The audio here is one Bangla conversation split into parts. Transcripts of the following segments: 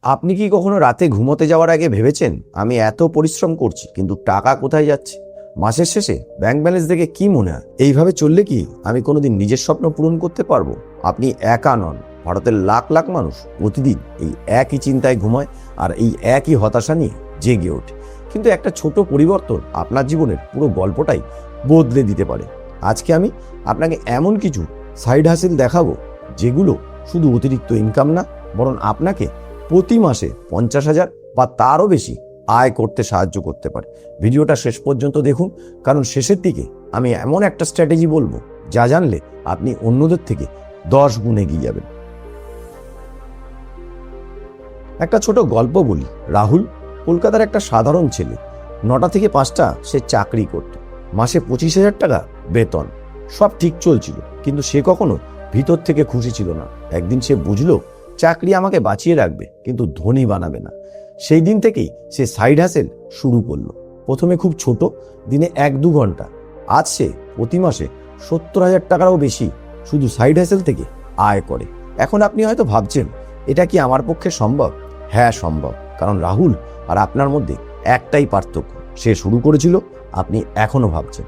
আপনি কি কখনো রাতে ঘুমোতে যাওয়ার আগে ভেবেছেন আমি এত পরিশ্রম করছি কিন্তু টাকা কোথায় যাচ্ছে? মাসের শেষে ব্যাংক ব্যালেন্স দেখে কি মনে হয় এইভাবে চললে কি আমি কোনোদিন নিজের স্বপ্ন পূরণ করতে পারবো? আপনি একা নন, ভারতের লাখ লাখ মানুষ প্রতিদিন এই একই চিন্তায় ঘুমায় আর এই একই হতাশা নিয়ে জেগে ওঠে। কিন্তু একটা ছোট পরিবর্তন আপনার জীবনের পুরো গল্পটাই বদলে দিতে পারে। আজকে আমি আপনাকে এমন কিছু সাইড হাসিল দেখাবো যেগুলো শুধু অতিরিক্ত ইনকাম না, বরং আপনাকে প্রতি মাসে 50,000 বা তারও বেশি আয় করতে সাহায্য করতে পারে। ভিডিওটা শেষ পর্যন্ত দেখুন, কারণ শেষের দিকে আমি এমন একটা স্ট্র্যাটেজি বলবো যা জানলে আপনি অন্যদের থেকে 10 গুণ এগিয়ে যাবেন। একটা ছোট গল্প বলি। রাহুল কলকাতার একটা সাধারণ ছেলে। 9টা থেকে 5টা সে চাকরি করত। মাসে 25,000 টাকা বেতন। সব ঠিক চলছিল, কিন্তু সে কখনো ভিতর থেকে খুশি ছিল না। একদিন সে বুঝলো চাকরি আমাকে বাঁচিয়ে রাখবে কিন্তু ধনী বানাবে না। সেই দিন থেকেই সে সাইড হাসেল শুরু করলো। প্রথমে খুব ছোট, দিনে 1-2 ঘন্টা। আজ সে প্রতি মাসে 70,000 টাকারও বেশি শুধু সাইড হাসেল থেকে আয় করে। এখন আপনি হয়তো ভাবছেন এটা কি আমার পক্ষে সম্ভব? হ্যাঁ সম্ভব, কারণ রাহুল আর আপনার মধ্যে একটাই পার্থক্য, সে শুরু করেছিল, আপনি এখনো ভাবছেন।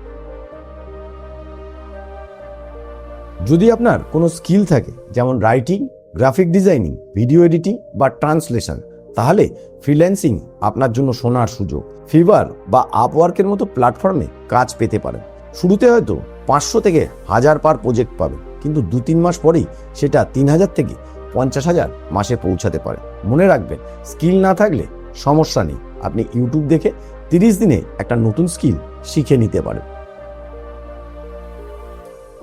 যদি আপনার কোনো স্কিল থাকে, যেমন writing, graphic designing, video editing বা ট্রান্সলেশন, তাহলে ফ্রিল্যান্সিং আপনার জন্য সোনার সুযোগ। ফিভার বা আপওয়ার্কের মতো প্ল্যাটফর্মে কাজ পেতে পারেন। শুরুতে হয়তো 500 থেকে 1000 পার প্রজেক্ট পাবেন, কিন্তু 2-3 মাস পরেই সেটা 3000 থেকে 50,000 মাসে পৌঁছাতে পারে। মনে রাখবেন, স্কিল না থাকলে সমস্যা নেই, আপনি ইউটিউব দেখে 30 দিনে একটা নতুন স্কিল শিখে নিতে পারেন।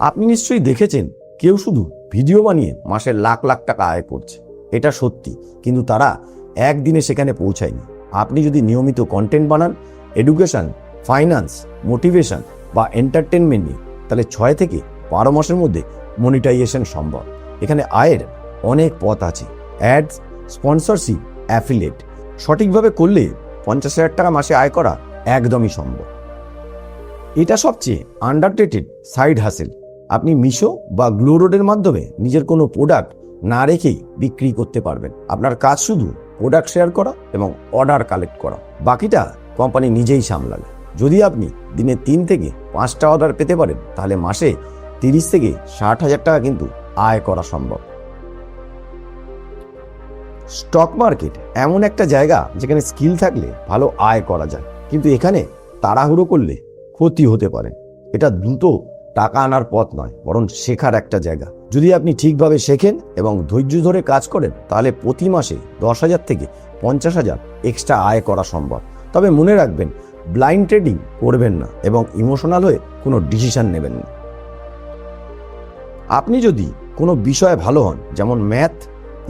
আপনি নিশ্চয়ই দেখেছেন কেউ শুধু ভিডিও বানিয়ে মাসে লাখ লাখ টাকা আয় করছে। এটা সত্যি, কিন্তু তারা একদিনে সেখানে পৌঁছায়নি। আপনি যদি নিয়মিত কন্টেন্ট বানান, এডুকেশন, ফাইন্যান্স, মোটিভেশন বা এন্টারটেনমেন্ট নিয়ে, তাহলে 6 থেকে 12 মাসের মধ্যে মনিটাইজেশন সম্ভব। এখানে আয়ের অনেক পথ আছে। অ্যাডস, স্পন্সরশিপ, অ্যাফিলিয়েট সঠিকভাবে করলে 50,000 টাকা মাসে আয় করা একদমই সম্ভব। এটা সবচেয়ে আন্ডাররেটেড সাইড হাসেল। আপনি মিশো বা গ্লো রোডের মাধ্যমে নিজের কোনো প্রোডাক্ট না রেখেই বিক্রি করতে পারবেন। আপনার কাজ শুধু প্রোডাক্ট শেয়ার করা এবং অর্ডার কালেক্ট করা, বাকিটা কোম্পানি নিজেই সামলাবে। যদি আপনি দিনে 3 থেকে 5টা অর্ডার পেতে পারেন, তাহলে মাসে 30 থেকে 60,000 টাকা কিন্তু আয় করা সম্ভব। স্টক মার্কেট এমন একটা জায়গা যেখানে স্কিল থাকলে ভালো আয় করা যায়, কিন্তু এখানে তাড়াহুড়ো করলে ক্ষতি হতে পারে। এটা দ্রুত টাকা আনার পথ নয়, বরং শেখার একটা জায়গা। যদি আপনি ঠিকভাবে শেখেন এবং ধৈর্য ধরে কাজ করেন, তাহলে প্রতি মাসে 10,000 থেকে 50,000 এক্সট্রা আয় করা সম্ভব। তবে মনে রাখবেন, ব্লাইন্ড ট্রেডিং করবেন না এবং ইমোশনাল হয়ে কোনো ডিসিশন নেবেন না। আপনি যদি কোনো বিষয়ে ভালো হন, যেমন ম্যাথ,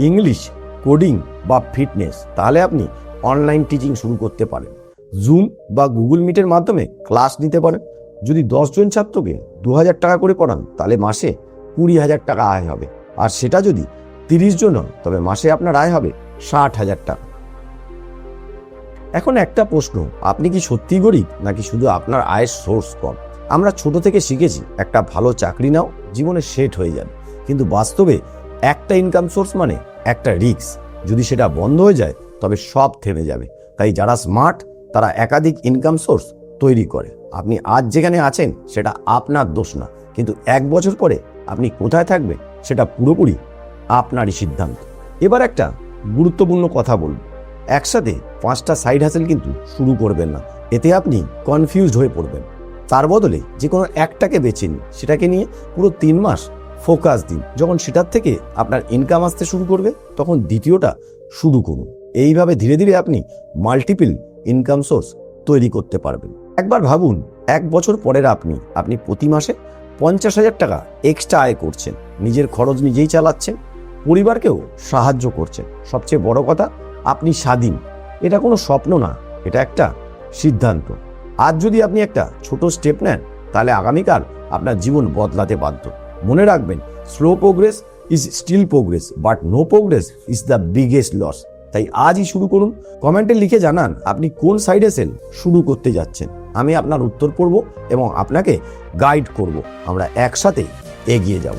ইংলিশ, কোডিং বা ফিটনেস, তাহলে আপনি অনলাইন টিচিং শুরু করতে পারেন। জুম বা গুগল মিটের মাধ্যমে ক্লাস নিতে পারেন। যদি 10 জন ছাত্রকে 2,000 টাকা করে পড়ান, তাহলে মাসে 20,000 টাকা আয় হবে। আর সেটা যদি 30 জন হন, তবে মাসে আপনার আয় হবে 60,000 টাকা। এখন একটা প্রশ্ন, আপনি কি সত্যি গরিব নাকি শুধু আপনার আয়ের সোর্স কম? আমরা ছোট থেকে শিখেছি একটা ভালো চাকরি নাও, জীবনে সেট হয়ে যাবে। কিন্তু বাস্তবে একটা ইনকাম সোর্স মানে একটা রিস্ক। যদি সেটা বন্ধ হয়ে যায়, তবে সব থেমে যাবে। তাই যারা স্মার্ট, তারা একাধিক ইনকাম সোর্স তৈরি করে। আপনি আজ যেখানে আছেন সেটা আপনার দোষ না, কিন্তু 1 বছর পরে আপনি কোথায় থাকবেন সেটা পুরোপুরি আপনারই সিদ্ধান্ত। এবার একটা গুরুত্বপূর্ণ কথা বলব, একসাথে 5টা সাইড হাসেল কিন্তু শুরু করবেন না, এতে আপনি কনফিউজড হয়ে পড়বেন। তার বদলে যে কোনো একটাকে বেছে নিন, সেটাকে নিয়ে পুরো 3 মাস ফোকাস দিন। যখন সেটার থেকে আপনার ইনকাম আসতে শুরু করবে, তখন দ্বিতীয়টা শুরু করুন। এইভাবে ধীরে ধীরে আপনি মাল্টিপল ইনকাম সোর্স তৈরি করতে পারবেন। একবার ভাবুন, 1 বছর পরের আপনি প্রতি মাসে 50,000 টাকা এক্সট্রা আয় করছেন, নিজের খরচ নিজেই চালাচ্ছেন, পরিবারকেও সাহায্য করছেন। সবচেয়ে বড় কথা, আপনি স্বাধীন। এটা কোনো স্বপ্ন না, এটা একটা সিদ্ধান্ত। আজ যদি আপনি একটা ছোট স্টেপ নেন, তাহলে আগামীকাল আপনার জীবন বদলাতে বাধ্য। মনে রাখবেন, slow progress is still progress, but no progress is the biggest loss. তাই আজই শুরু করুন। কমেন্টে লিখে জানান আপনি কোন সাইড হাসেল শুরু করতে যাচ্ছেন। আমি আপনার উত্তর পড়ব এবং আপনাকে গাইড করব। আমরা একসাথে এগিয়ে যাব।